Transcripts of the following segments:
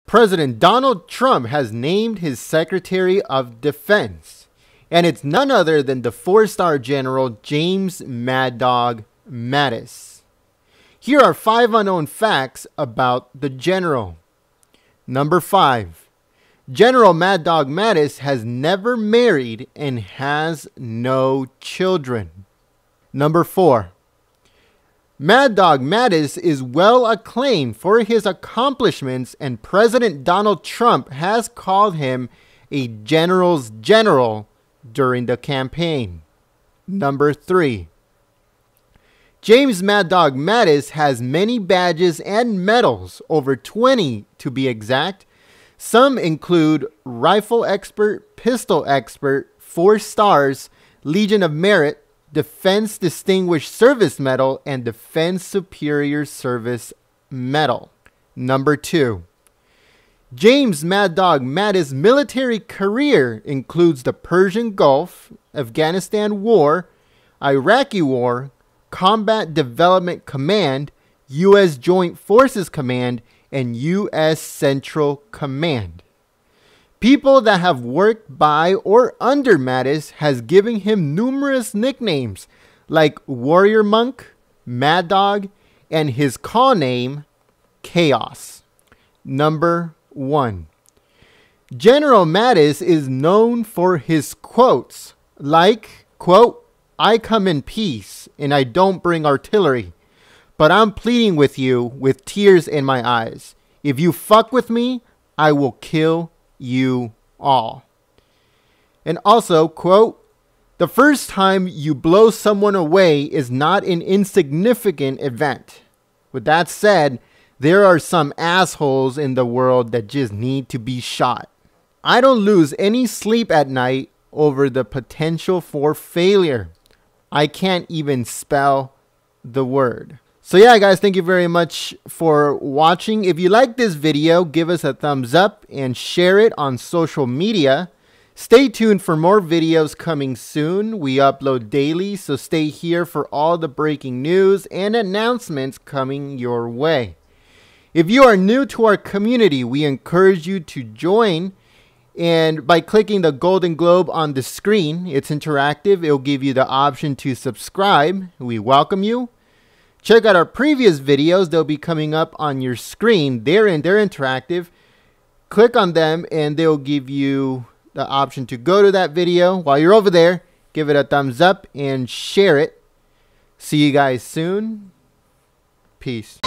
President Donald Trump has named his Secretary of Defense, and it's none other than the 4-star General James Mad Dog Mattis. Here are 5 unknown facts about the general. Number 5. General Mad Dog Mattis has never married and has no children. Number 4. Mad Dog Mattis is well acclaimed for his accomplishments, and President Donald Trump has called him a general's general during the campaign. Number 3. James Mad Dog Mattis has many badges and medals, over 20 to be exact. Some include Rifle Expert, Pistol Expert, 4 stars, Legion of Merit, Defense Distinguished Service Medal, and Defense Superior Service Medal. Number 2. James Mad Dog Mattis' military career includes the Persian Gulf, Afghanistan War, Iraqi War, Combat Development Command, U.S. Joint Forces Command, and U.S. Central Command. People that have worked by or under Mattis has given him numerous nicknames like Warrior Monk, Mad Dog, and his call name, Chaos. Number 1. General Mattis is known for his quotes like, quote, "I come in peace and I don't bring artillery, but I'm pleading with you with tears in my eyes. If you fuck with me, I will kill you all." And also, quote, "The first time you blow someone away is not an insignificant event. With that said, there are some assholes in the world that just need to be shot. I don't lose any sleep at night over the potential for failure. I can't even spell the word." So yeah, guys, thank you very much for watching. If you like this video, give us a thumbs up and share it on social media. Stay tuned for more videos coming soon. We upload daily, so stay here for all the breaking news and announcements coming your way. If you are new to our community, we encourage you to join, and by clicking the golden globe on the screen, it's interactive. It'll give you the option to subscribe. We welcome you. Check out our previous videos. They'll be coming up on your screen. They're interactive. Click on them and they'll give you the option to go to that video. While you're over there, give it a thumbs up and share it. See you guys soon. Peace.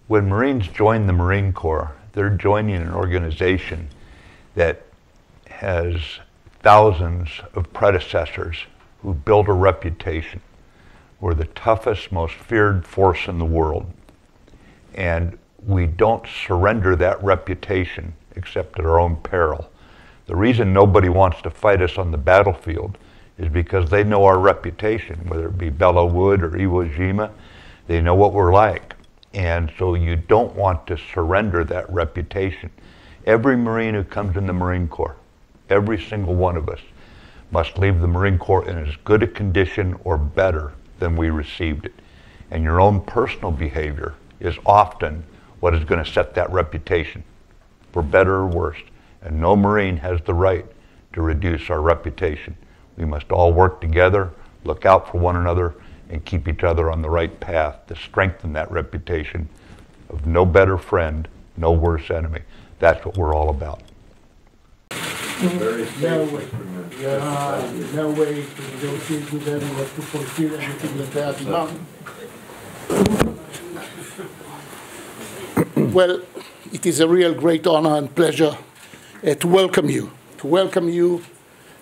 When Marines join the Marine Corps, they're joining an organization that has thousands of predecessors who built a reputation. We're the toughest, most feared force in the world. And we don't surrender that reputation except at our own peril. The reason nobody wants to fight us on the battlefield is because they know our reputation, whether it be Belleau Wood or Iwo Jima, they know what we're like. And so you don't want to surrender that reputation. Every Marine who comes in the Marine Corps, every single one of us, must leave the Marine Corps in as good a condition or better than we received it. And your own personal behavior is often what is going to set that reputation, for better or worse. And no Marine has the right to reduce our reputation. We must all work together, look out for one another, and keep each other on the right path to strengthen that reputation of no better friend, no worse enemy. That's what we're all about. No way. No way to negotiate with them or to fulfill anything that they are demanding. Well, it is a real great honor and pleasure to welcome you.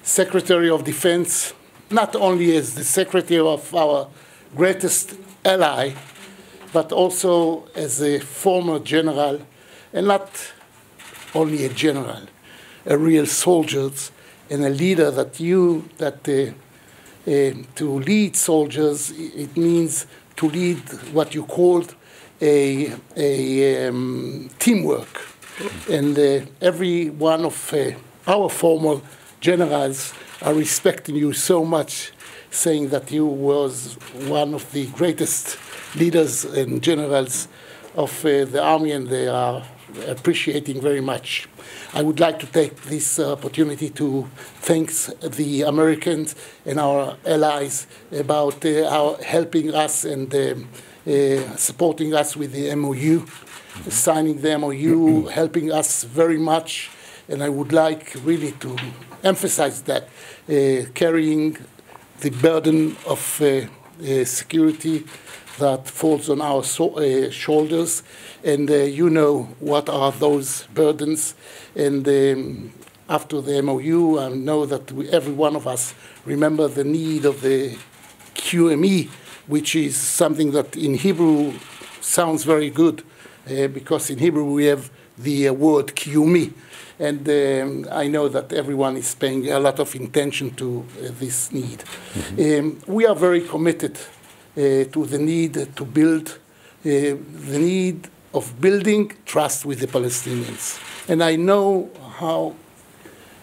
Secretary of Defense, not only as the Secretary of our greatest ally, but also as a former general, and not only a general, a real soldier and a leader to lead soldiers, it means to lead what you called a teamwork. And every one of our former generals are respecting you so much, saying that you was one of the greatest leaders and generals of the army, and they are appreciating very much. I would like to take this opportunity to thank the Americans and our allies about helping us and supporting us with the MOU, signing the MOU, helping us very much. And I would like really to emphasize that carrying the burden of security that falls on our shoulders, and you know what are those burdens. And after the MOU, I know that every one of us remember the need of the QME, which is something that in Hebrew sounds very good, because in Hebrew we have the word QME. And I know that everyone is paying a lot of attention to this need. Mm-hmm. We are very committed to the need to build, the need of building trust with the Palestinians. And I know how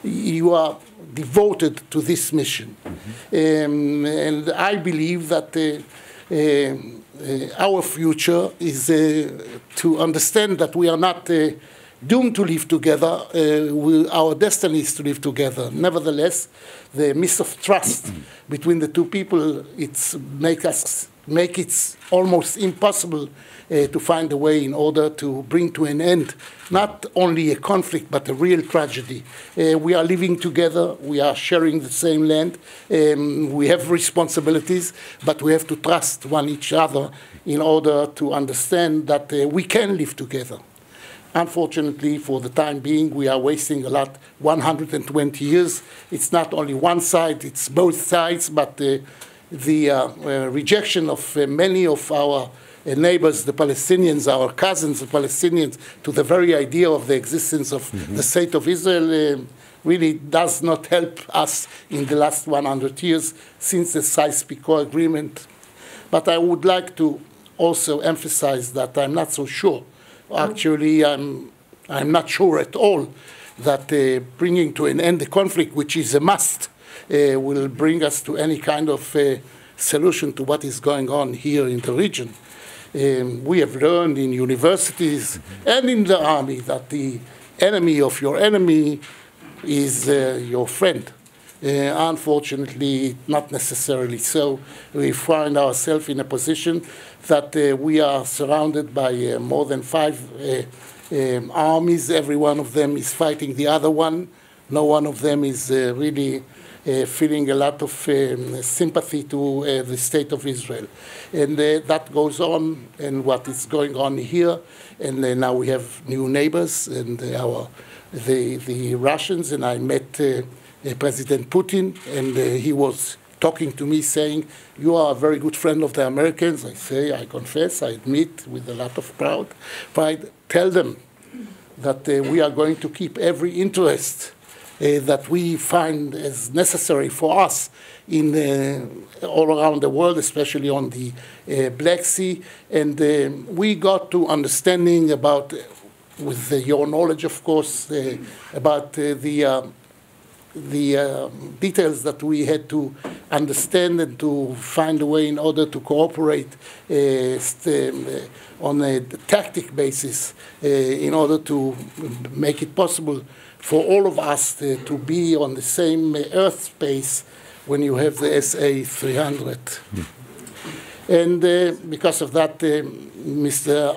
you are devoted to this mission. Mm-hmm. And I believe that our future is to understand that we are not doomed to live together. Our destiny is to live together. Nevertheless, the mistrust between the two people, make it almost impossible to find a way in order to bring to an end not only a conflict but a real tragedy. We are living together. We are sharing the same land. We have responsibilities, but we have to trust each other in order to understand that we can live together. Unfortunately, for the time being, we are wasting a lot, 120 years. It's not only one side, it's both sides, but the rejection of many of our neighbors, the Palestinians, our cousins, the Palestinians, to the very idea of the existence of the state of Israel really does not help us in the last 100 years since the Sykes-Picot Agreement. But I would like to also emphasize that I'm not so sure. Actually, I'm not sure at all that bringing to an end the conflict, which is a must, will bring us to any kind of solution to what is going on here in the region. We have learned in universities and in the army that the enemy of your enemy is your friend. Unfortunately, not necessarily so. We find ourselves in a position that we are surrounded by more than 5 armies. Every one of them is fighting the other one. No one of them is really feeling a lot of sympathy to the state of Israel. And that goes on, and what is going on here. And now we have new neighbors, and the Russians, and I met President Putin, and he was talking to me saying, you are a very good friend of the Americans. I say, I confess, I admit with a lot of pride. Tell them that we are going to keep every interest that we find as necessary for us in all around the world, especially on the Black Sea. And we got to understanding about, with your knowledge, of course, about the details that we had to understand and to find a way in order to cooperate on a tactic basis in order to make it possible for all of us to be on the same Earth space when you have the SA-300. And because of that, Mr.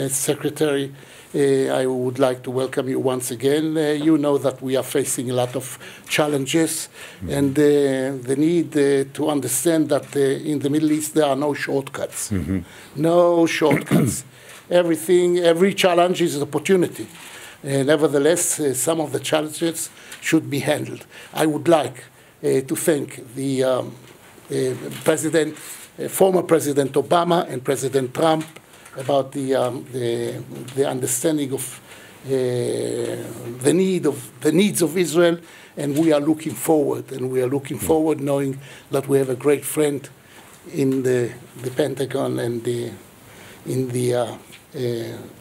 Secretary, I would like to welcome you once again. You know that we are facing a lot of challenges, and the need to understand that in the Middle East there are no shortcuts. No shortcuts. Every challenge is an opportunity. Nevertheless, some of the challenges should be handled. I would like to thank the former President Obama and President Trump about the understanding of the needs of Israel, and we are looking forward. And we are looking forward, knowing that we have a great friend in the Pentagon and in the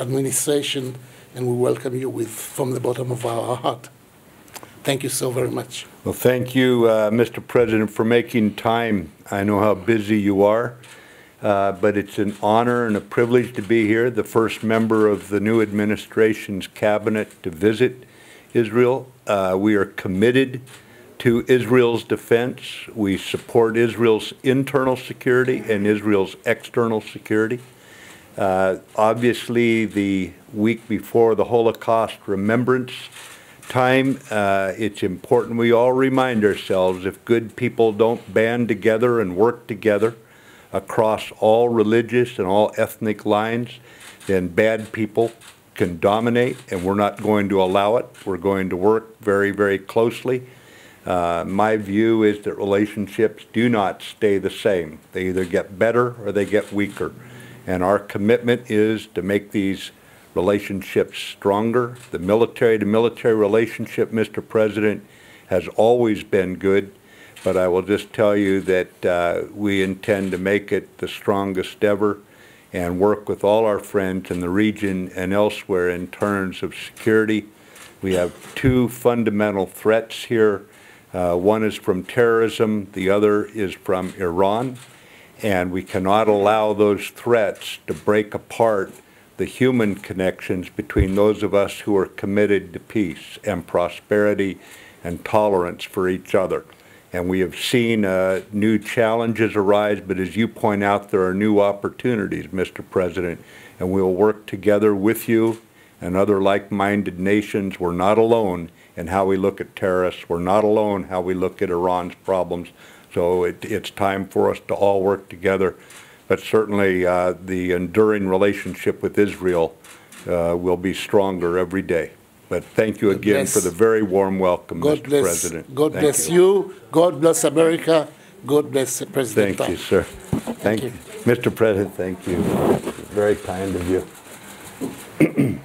administration, and we welcome you from the bottom of our heart. Thank you so very much. Well, thank you, Mr. President, for making time. I know how busy you are, but it's an honor and a privilege to be here, the first member of the new administration's cabinet to visit Israel. We are committed to Israel's defense. We support Israel's internal security and Israel's external security. Obviously, the week before the Holocaust Remembrance Time, it's important we all remind ourselves, if good people don't band together and work together across all religious and all ethnic lines, then bad people can dominate, and we're not going to allow it. We're going to work very, very closely. My view is that relationships do not stay the same. They either get better or they get weaker. And our commitment is to make these relationships stronger. The military-to-military relationship, Mr. President, has always been good, but I will just tell you that we intend to make it the strongest ever and work with all our friends in the region and elsewhere in terms of security. We have two fundamental threats here. One is from terrorism, the other is from Iran, and we cannot allow those threats to break apart the human connections between those of us who are committed to peace and prosperity and tolerance for each other. And we have seen new challenges arise, but as you point out, there are new opportunities, Mr. President, and we'll work together with you and other like-minded nations. We're not alone in how we look at terrorists. We're not alone how we look at Iran's problems. So it's time for us to all work together. But certainly the enduring relationship with Israel will be stronger every day. But thank you again for the very warm welcome, Mr. President. God bless you. God bless America. God bless President Trump. Thank you, sir. Thank you. Mr. President, thank you. Very kind of you.